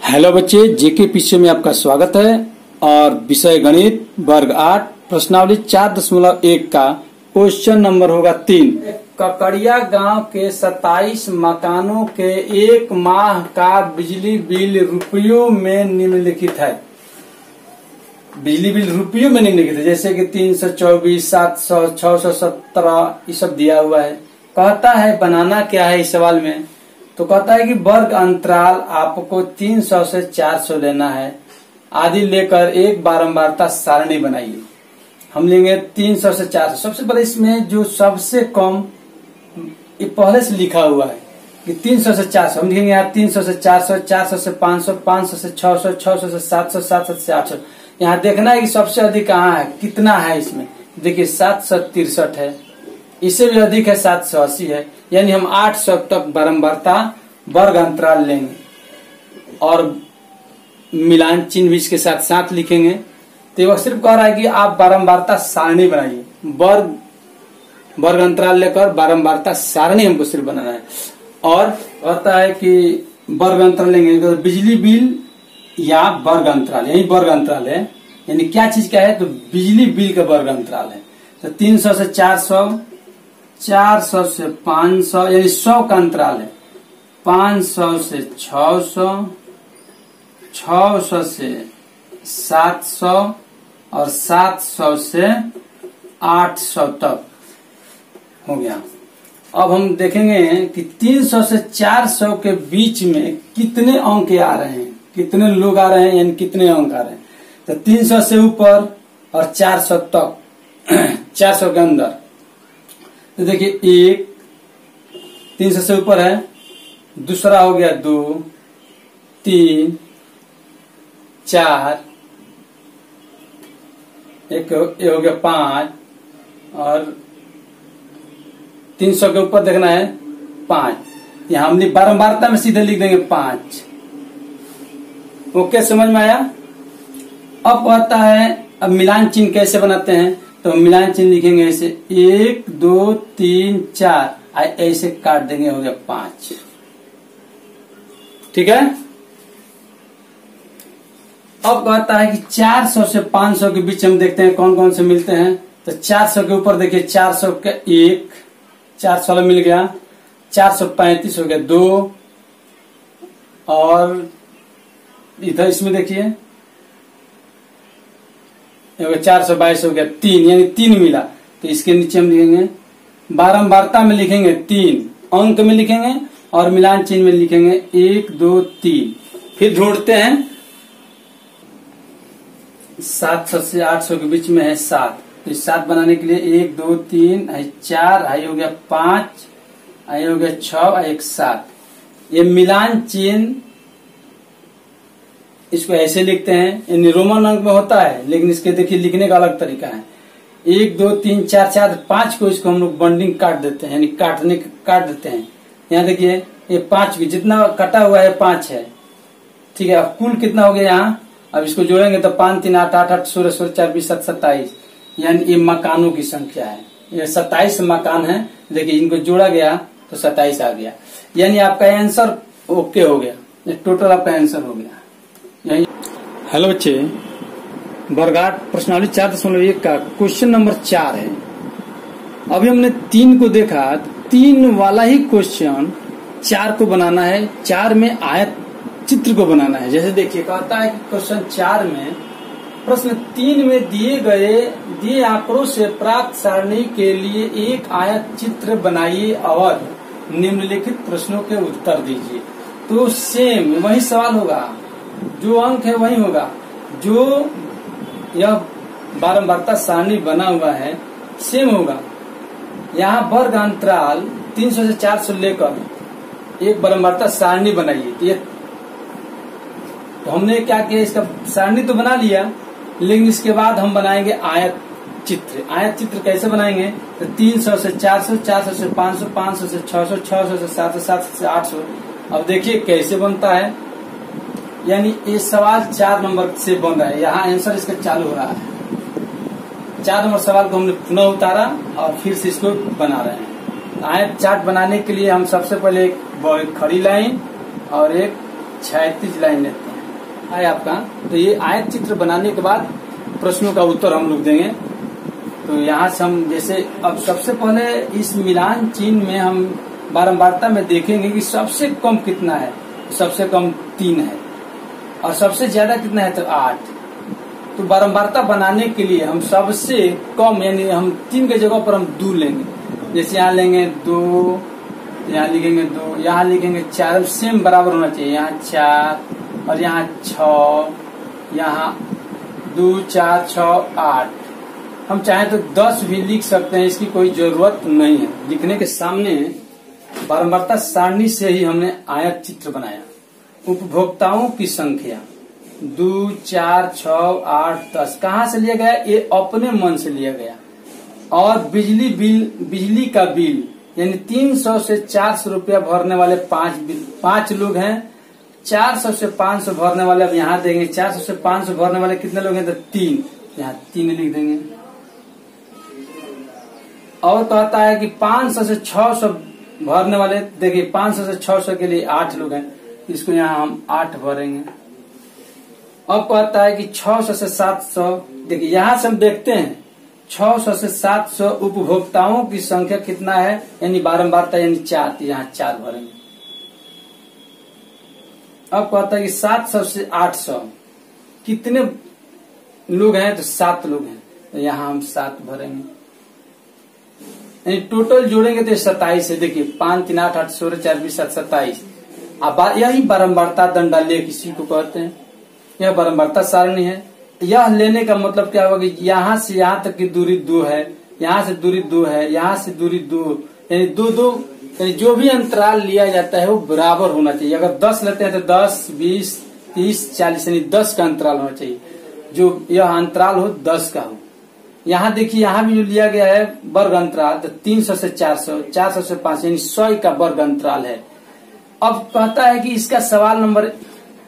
Hello बच्चे, जेके पीछे में आपका स्वागत है। और विषय गणित वर्ग 8 प्रश्नावली 4.1 का क्वेश्चन नंबर होगा 3। ककड़िया गांव के 27 मकानों के एक माह का बिजली बिल रुपयों में निम्नलिखित है। बिजली बिल रुपयों में निम्नलिखित है, जैसे कि 324, 700, 617 ये सब दिया हुआ है। कहता है बनाना क्या है इस सवाल में, तो कहता है कि वर्ग अंतराल आपको 300 से 400 लेना है, आदि लेकर एक बारंबारता सारणी बनाइए। हम लेंगे 300 से 400। सबसे पहले इसमें जो सबसे कम ये पहले से लिखा हुआ है कि 300 से 400, हम लिखेंगे यहाँ 300 से 400, 400 से 500, 500 से 600, 600 से 700, 700 से 800। यहाँ देखना है कि सबसे अधिक कहाँ है, कितना है इसमें। देखिए 763 है, इससे भी अधिक है 780 है, यानी हम 800 तक बारंबारता वर्ग अंतराल लेंगे और मिलान चिन्ह भी इसके साथ साथ लिखेंगे। तो वह सिर्फ कह रहा है कि आप बारंबारता सारणी बनाइए, वर्ग अंतराल लेकर बारंबारता सारणी हमको सिर्फ बनाना है। और कहता है कि वर्ग अंतराल लेंगे तो बिजली बिल या वर्ग अंतराल, यही वर्ग अंतराल है, यानी क्या चीज क्या है, तो बिजली बिल का वर्ग अंतराल है। तो 300 से 400, 400 से 500, यानी 100 का अंतराल है। 500 से 600, 600 से 700 और 700 से 800 तक हो गया। अब हम देखेंगे कि 300 से 400 के बीच में कितने अंक आ रहे हैं, कितने लोग आ रहे हैं, यानी कितने अंक आ रहे हैं। तो 300 से ऊपर और 400 तक, 400 के अंदर, तो देखिए 1 300 से ऊपर है, दूसरा हो गया 2, 3, 4, एक हो गया 5, और 300 के ऊपर देखना है 5। यहां हमने बारंबारता में सीधे लिख देंगे 5। ओके, समझ में आया। अब कहता है अब मिलान चिन्ह कैसे बनाते हैं, तो मिलान चिन्ह लिखेंगे ऐसे 1 2 3 4, ऐसे काट देंगे, हो गया 5। ठीक है। अब कहता है कि 400 से 500 के बीच हम देखते हैं कौन कौन से मिलते हैं। तो 400 के ऊपर देखिए 400 का 1, 416 मिल गया, 435 हो गया 2, और इधर इसमें देखिए 422 हो गया 3, यानी 3 मिला। तो इसके नीचे हम लिखेंगे बारंबारता में लिखेंगे 3, अंक में लिखेंगे और मिलान चिन्ह में लिखेंगे 1 2 3। फिर ढूंढते हैं 700 से 800 के बीच में है 7। तो 7 बनाने के लिए 1 2 3 4, आई हो गया 5, आई हो गया 6, एक 7। ये मिलान चिन्ह इसको ऐसे लिखते हैं, यानी रोमन अंक में होता है, लेकिन इसके देखिए लिखने का अलग तरीका है। 1 2 3 4 4 5 को इसको हम लोग बंडिंग काट देते हैं, यानी काट देते हैं। यहाँ देखिए ये 5 भी जितना कटा हुआ है 5 है। ठीक है, अब कुल कितना हो गया यहाँ, अब इसको जोड़ेंगे तो 5 3 8 8 8 16 16 4 20 7 27, यानी ये मकानों की संख्या है। ये 27 मकान है। देखिए इनको जोड़ा गया तो 27 आ गया, यानी आपका आंसर ओके हो गया, ये टोटल आपका आंसर हो गया यही। हेलो बच्चे, वर्ग 8 प्रश्नावली 4.1 का क्वेश्चन नंबर 4 है। अभी हमने 3 को देखा, 3 वाला ही क्वेश्चन 4 को बनाना है, 4 में आयत चित्र को बनाना है। जैसे देखिए कहता है कि क्वेश्चन 4 में प्रश्न 3 में दिए आंकड़ों से प्राप्त सारणी के लिए एक आयत चित्र बनाइए और निम्नलिखित प्रश्नों के उत्तर दीजिए। तो सेम वही सवाल होगा, जो अंक है वही होगा, जो यह बारंबारता सारणी बना हुआ है सेम होगा। यहाँ वर्ग अंतराल 300 से 400 लेकर एक बारंबारता सारणी बनाइए। तो हमने क्या किया, इसका सारणी तो बना लिया, लेकिन इसके बाद हम बनाएंगे आयत चित्र। आयत चित्र कैसे बनाएंगे, तो 300 से 400, 400 से 500, 500 से 600, 600 से 700, 700 से 800। अब देखिए कैसे बनता है, यानी ये सवाल 4 नंबर से बन रहा है, यहाँ आंसर इसका चालू हो रहा है। 4 नंबर सवाल को हमने पुनः उतारा और फिर से इसको बना रहे हैं। आयत चार्ट बनाने के लिए हम सबसे पहले एक खड़ी लाइन और एक क्षैतिज लाइन लेते हैं। है आपका। तो ये आयत चित्र बनाने के बाद प्रश्नों का उत्तर हम लोग देंगे। तो यहाँ से हम जैसे अब सबसे पहले इस मिलान चिन्ह में हम बारंबारता में देखेंगे कि सबसे कम कितना है। सबसे कम 3 है और सबसे ज्यादा कितना है तो 8। तो बारंबारता बनाने के लिए हम सबसे कम यानी हम 3 के जगह पर हम 2 लेंगे। जैसे यहाँ लेंगे 2, यहाँ लिखेंगे 2, यहाँ लिखेंगे 4, सेम बराबर होना चाहिए। यहाँ 4 और यहाँ 6, यहाँ 2 4 6 8। हम चाहें तो 10 भी लिख सकते हैं, इसकी कोई जरूरत नहीं है। लिखने के सामने बारंबारता सारणी से ही हमने आयत चित्र बनाया। उपभोक्ताओं की संख्या 2 4 6 8 10 कहाँ से लिया गया? ये अपने मन से लिया गया। और बिजली का बिल यानी 300 से 400 रुपया भरने वाले 5 लोग हैं। 400 से 500 भरने वाले अब यहाँ देंगे। 400 से 500 भरने वाले कितने लोग हैं तो 3, यहाँ 3 लिख देंगे। और कहता है कि 500 से 600 भरने वाले, देखिए 500 से 600 के लिए 8 लोग हैं, इसको यहाँ हम 8 भरेंगे। अब कहता है कि 600 से 700, देखिए यहाँ से हम देखते हैं 600 से 700 उपभोक्ताओं की संख्या कितना है, यानी बारंबारता यानी 4, यहाँ 4 भरेंगे। अब कहता है कि 700 से 800 कितने लोग हैं तो 7 लोग हैं, तो यहाँ हम 7 भरेंगे। यानी टोटल जोड़ेंगे तो 27 है। देखिए 5 3 8 8 16 4 20 7 27। अब यही बारंबारता दंडालेख किसी को कहते हैं। यह बारंबारता सारणी है। यह लेने का मतलब क्या होगा कि यहाँ से यहाँ तक की दूरी 2 है, यहाँ से दूरी 2 है, यहाँ से दूरी 2, यानी 2 यानी जो भी अंतराल लिया जाता है वो बराबर होना चाहिए। अगर 10 लेते हैं तो 10 20 30 40 यानी 10 का अंतराल होना चाहिए। जो यह अंतराल हो 10 का हो। यहाँ देखिए यहाँ भी जो लिया गया है वर्ग अंतराल, तो 300 से 400, 400 से 500 यानी 100 का वर्ग अंतराल है। अब कहता है कि इसका सवाल नंबर,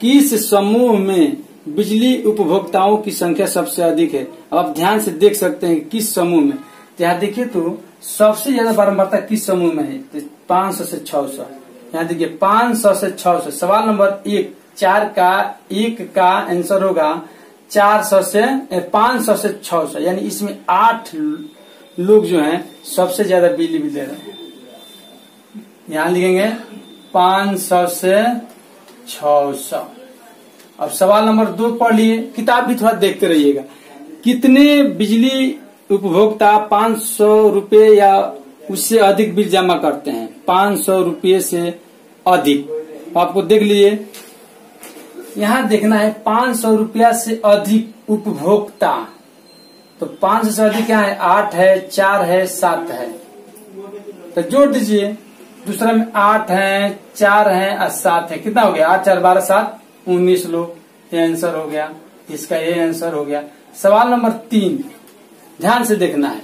किस समूह में बिजली उपभोक्ताओं की संख्या सबसे अधिक है। अब आप ध्यान से देख सकते हैं किस समूह में। तो यहाँ देखिए तो सबसे ज्यादा बारंबारता किस समूह में है तो 500 से 600। यहाँ देखिए 500 से 600। सवाल नंबर 1 4 का 1 का आंसर होगा 500 से 600, यानी इसमें 8 लोग जो हैं सबसे ज्यादा बिजली बिल दे रहे हैं। यहाँ लिखेंगे 500 से 600। अब सवाल नंबर 2 पढ़ लिए, किताब भी थोड़ा देखते रहिएगा। कितने बिजली उपभोक्ता 500 रुपये या उससे अधिक बिल जमा करते हैं? 500 रुपये से अधिक। आपको देख लीजिए, यहाँ देखना है 500 रुपया से अधिक उपभोक्ता। तो 500 से अधिक यहाँ है 8 है, 4 है, 7 है, तो जोड़ दीजिए। दूसरा में 8 है, 4 है और 7 है। कितना हो गया? 8 4 12 7 19 लोग। ये आंसर हो गया, इसका ये आंसर हो गया। सवाल नंबर 3 ध्यान से देखना है।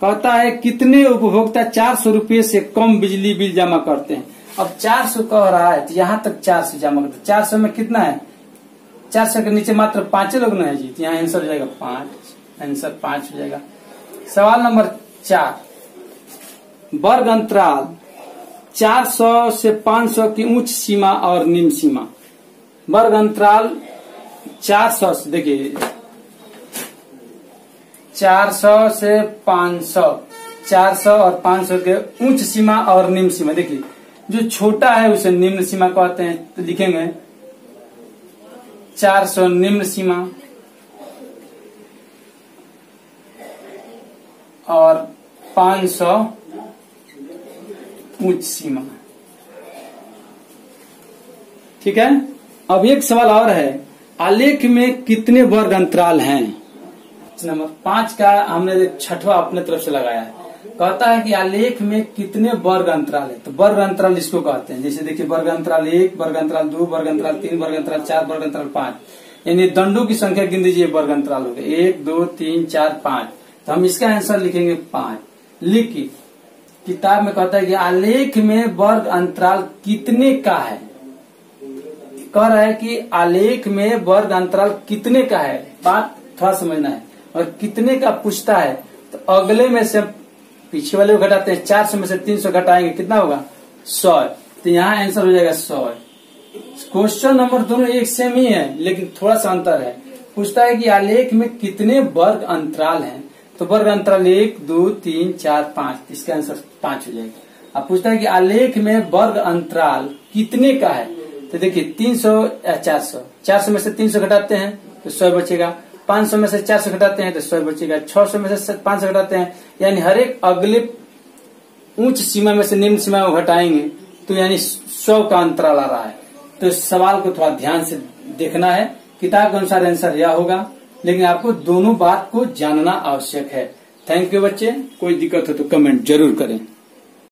कहता है कितने उपभोक्ता 400 रुपये से कम बिजली बिल जमा करते हैं। अब 400 कह रहा है तो यहाँ तक 400 जमा करते हैं। 400 में कितना है? 400 के नीचे मात्र 5 लोग ना है जी, यहाँ आंसर हो जाएगा 5। आंसर 5 हो जाएगा। सवाल नंबर 4 वर्ग अंतराल 400 से 500 की उच्च सीमा और निम्न सीमा। वर्ग अंतराल 400 से, देखिए 400 से 500, 400 और 500 के उच्च सीमा और निम्न सीमा। देखिए जो छोटा है उसे निम्न सीमा कहते हैं, तो लिखेंगे 400 निम्न सीमा और 500 उच्च सीमा। ठीक है। अब एक सवाल और है, आलेख में कितने वर्ग अंतराल हैं? नंबर 5 का हमने 6वां अपने तरफ से लगाया है। कहता है कि आलेख में कितने वर्ग अंतराल है। तो वर्ग अंतराल इसको कहते हैं। जैसे देखिए वर्ग अंतराल 1, वर्ग अंतराल 2, वर्ग अंतराल 3, वर्ग अंतराल 4, वर्ग अंतराल 5, यानी दंडों की संख्या गिन दीजिए। वर्ग अंतराल हो गए 1 2 3 4 5। तो हम इसका आंसर लिखेंगे 5। लिखिए किताब में कहता है कि आलेख में वर्ग अंतराल कितने का है। कह रहा है कि आलेख में वर्ग अंतराल कितने का है, बात थोड़ा समझना है। और कितने का पूछता है तो अगले में से पीछे वाले को घटाते हैं। 400 में से 300 घटाएंगे, कितना होगा? 100। तो यहाँ आंसर हो जाएगा 100। क्वेश्चन नंबर दोनों एक सेम ही है, लेकिन थोड़ा सा अंतर है। पूछता है कि आलेख में कितने वर्ग अंतराल हैं, तो वर्ग अंतराल 1 2 3 4 5, इसका आंसर 5 हो जाएगा। अब पूछता है कि आलेख में वर्ग अंतराल कितने का है, तो देखिए 300 या 400 में से 300 घटाते हैं तो 100 बचेगा, 500 में से 400 घटाते हैं तो 100 बचेगा, 600 में से 500 घटाते हैं, यानी हर एक अगले उच्च सीमा में से निम्न सीमा को घटाएंगे तो यानी 100 का अंतराल आ रहा है। तो इस सवाल को थोड़ा ध्यान से देखना है, किताब के अनुसार आंसर यह होगा, लेकिन आपको दोनों बात को जानना आवश्यक है। थैंक यू बच्चे, कोई दिक्कत हो तो कमेंट जरूर करें।